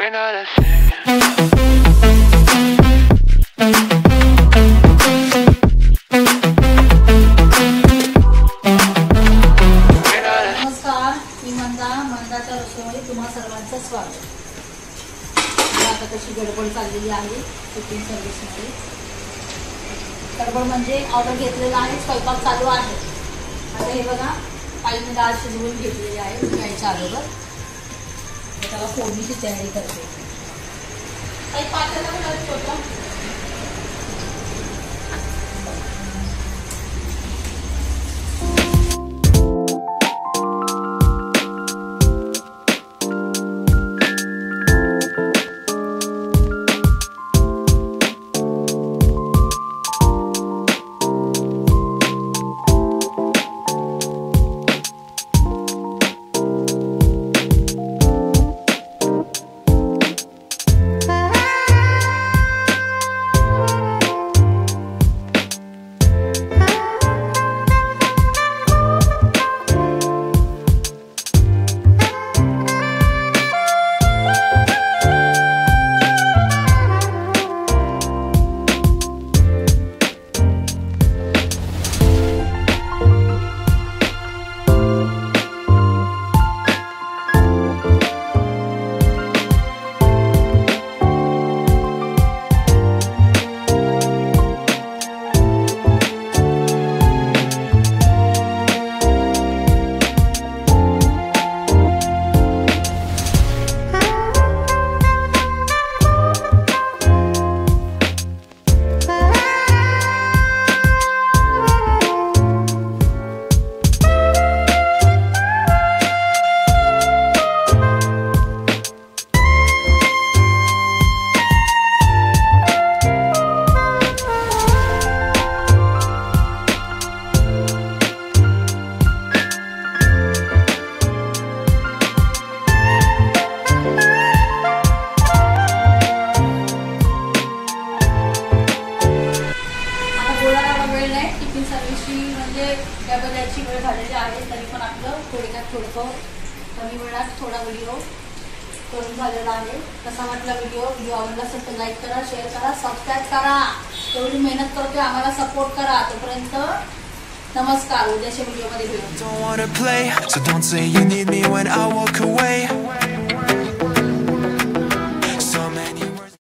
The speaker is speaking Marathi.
We're not a thing. नमस्कार, मी मंदाच्या रसोईमध्ये तुम्हा सर्वांचं स्वागत. आता कशी गडबड चाललेली आहे कुकिंग सर्व्हिसमध्ये. गडबड म्हणजे ऑर्डर घेतलेला आहे, स्वयंपाक चालू आहे. आता हे बघा, आईने डाळ शिजवून घेतलेली आहे यायच्या अगोदर. त्याला फोडणीची तयारी करते. काही पातेलं घालत होतं. टिफिन सर्व्हिसची म्हणजे डबल याची वेळ झालेली आहे. तरी पण आपलं थोडक्यात कमी वेळात थोडा व्हिडिओ करून झालेला आहे. कसा वाटला व्हिडिओ आवडला असेल तर लाईक करा, शेअर करा, सबस्क्राईब करा. एवढी मेहनत करतोय, आम्हाला सपोर्ट करा. तोपर्यंत नमस्कार. उद्याच्या व्हिडिओमध्ये भेटू.